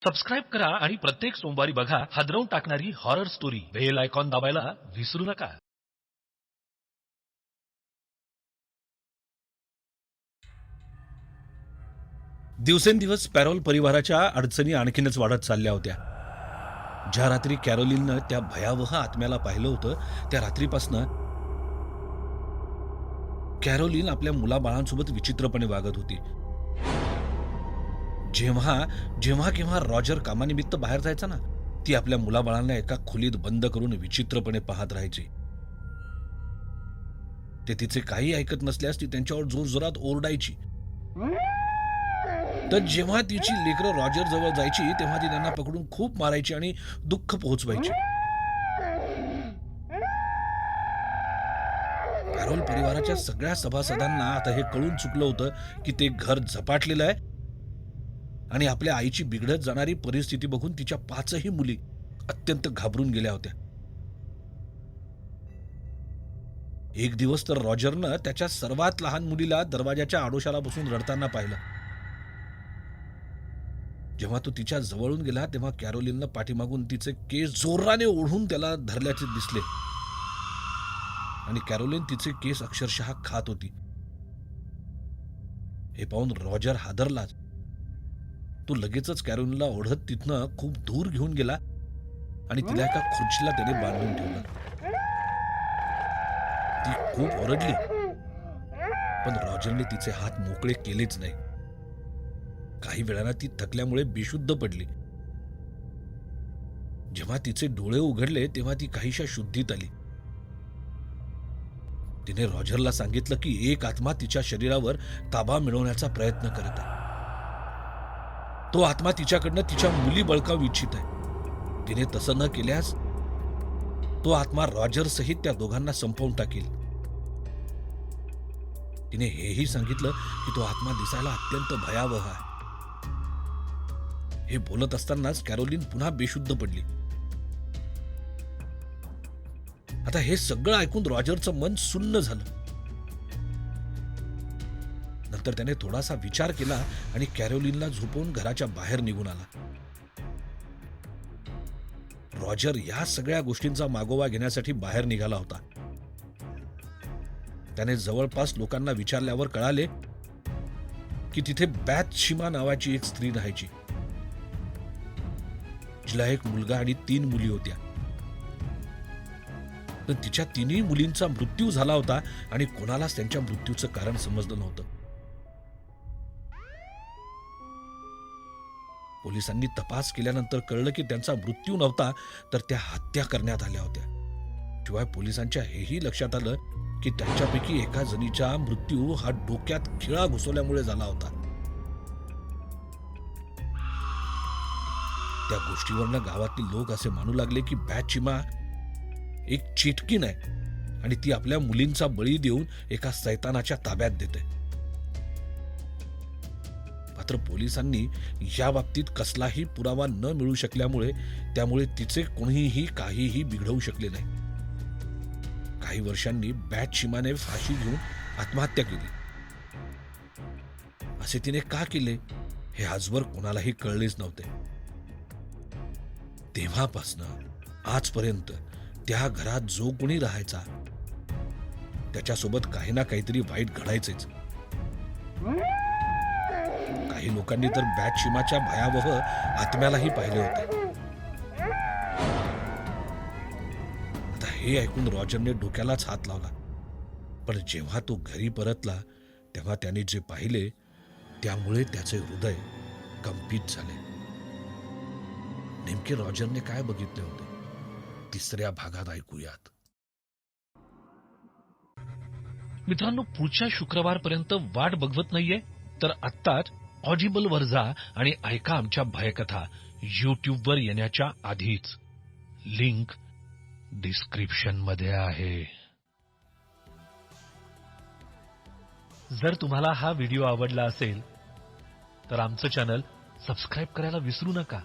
Subscribe करा आणि प्रत्येक सोमवारी बघा हादरवून टाकणारी हॉरर स्टोरी. बेल आयकॉन दाबायला विसरू नका. दिवसेंदिवस पॅरोल परिवाराच्या अडचणी आणखीनच वाढत चालल्या होत्या. ज्या रात्री कॅरोलिननं त्या भयावह आत्म्याला पाहिलं होतं, त्या रात्रीपासनं कॅरोलिन आपल्या मुलाबाळांसोबत विचित्रपणे वागत होती. जेव्हा जेव्हा केव्हा रॉजर कामानिमित्त बाहेर जायचा ना, ती आपल्या मुलाबाळांना एका खोलीत बंद करून विचित्रपणे पाहत राहायची. ते तिचे काही ऐकत नसल्यास ती त्यांच्यावर जोरजोरात ओरडायची. तर जेव्हा तिची लेकरं रॉजर जवळ जायची तेव्हा ती त्यांना पकडून खूप मारायची आणि दुःख पोहोचवायची. पॅरोल परिवाराच्या सगळ्या सभासदांना आता हे कळून चुकलं होतं की ते घर झपाटलेलं आहे आणि आपल्या आईची बिघडत जाणारी परिस्थिती बघून तिच्या 5ही मुली अत्यंत घाबरून गेल्या होत्या. एक दिवस तर रॉजरनं त्याच्या सर्वात लहान मुलीला दरवाजाच्या आडोशाला बसून रडताना पाहिलं. जेव्हा तो तिच्या जवळून गेला तेव्हा कॅरोलिननं पाठीमागून तिचे केस जोराने ओढून त्याला धरल्याचे दिसले आणि कॅरोलिन तिचे केस अक्षरशः खात होती. हे पाहून रॉजर हादरलाच. तो लगेचच कॅरोलिनला ओढत तिथनं खूप दूर घेऊन गेला आणि तिला एका खुर्चीला त्याने बांधून ठेवलं. ती खूप ओरडली, पण रॉजरने तिचे हात मोकळे केलेच नाही. काही वेळानं ती थकल्यामुळे बेशुद्ध पडली. जेव्हा तिचे डोळे उघडले तेव्हा ती काहीशा शुद्धीत आली. तिने रॉजरला सांगितलं की एक आत्मा तिच्या शरीरावर ताबा मिळवण्याचा प्रयत्न करत आहे. तो आत्मा तिच्याकडनं तिच्या मुली बळकावू इच्छित आहे. तिने तसं न केल्यास तो आत्मा रॉजर सहित त्या दोघांना संपवून टाकेल. तिने हेही सांगितलं की तो आत्मा दिसायला अत्यंत भयावह आहे. हे बोलत असतानाच कॅरोलिन पुन्हा बेशुद्ध पडली. आता हे सगळं ऐकून रॉजरचं मन सुन्न झालं. नंतर त्याने थोडासा विचार केला आणि कॅरोलिनला झोपवून घराच्या बाहेर निघून आला. रॉजर या सगळ्या गोष्टींचा मागोवा घेण्यासाठी बाहेर निघाला होता. त्याने जवळपास लोकांना विचारल्यावर कळाले की तिथे बॅथशिमा नावाची एक स्त्री राहायची. जिला एक मुलगा आणि 3 मुली होत्या. पण तिच्या 3ही मुलींचा मृत्यू झाला होता आणि कोणालाच त्यांच्या मृत्यूचं कारण समजलं नव्हतं. पोलिसांनी तपास केल्यानंतर कळलं की त्यांचा मृत्यू नव्हता, तर त्या हत्या करण्यात आल्या होत्या. शिवाय पोलिसांच्या हेही लक्षात आलं की त्यांच्यापैकी एका जणीचा मृत्यू हा डोक्यात खिळा घुसवल्यामुळे झाला होता. त्या गोष्टीवरनं गावातील लोक असे मानू लागले की बॅथशिमा एक चिटकीन आहे आणि ती आपल्या मुलींचा बळी देऊन एका सैतानाच्या ताब्यात देते. मात्र पोलिसांनी या बाबतीत कसलाही पुरावा न मिळू शकल्यामुळे त्यामुळे तिचे कोणीही काहीही बिघडवू शकले नाही. काही वर्षांनी बॅथशिमाने फाशी घेऊन आत्महत्या केली. असे तिने का केले हे आजवर कोणालाही कळलेच नव्हते. तेव्हापासनं आजपर्यंत त्या घरात जो कोणी राहायचा त्याच्यासोबत काही ना काहीतरी वाईट घडायचेच. काही लोकांनी तर बॅथशिमाच्या भयावह आत्म्यालाही पाहिले होते. आता हे ऐकून रॉजरने डोक्यालाच हात लावला. पण जेव्हा तो घरी परतला तेव्हा त्याने जे पाहिले त्यामुळे त्याचे हृदय कंपित झाले. नेमके रॉजरने काय बघितले होते 3ऱ्या भागात ऐकूयात. मित्रांनो, पुढच्या शुक्रवारपर्यंत वाट बघवत नाहीये तर आत्ताच ऑडिबल वर जा आणि ऐका आमच्या भयकथा YouTube वर येण्याच्या आधीच. लिंक डिस्क्रिप्शन मध्ये आहे. जर तुम्हाला हा व्हिडिओ आवडला असेल तर आमचं चॅनल सबस्क्राईब करायला विसरू नका.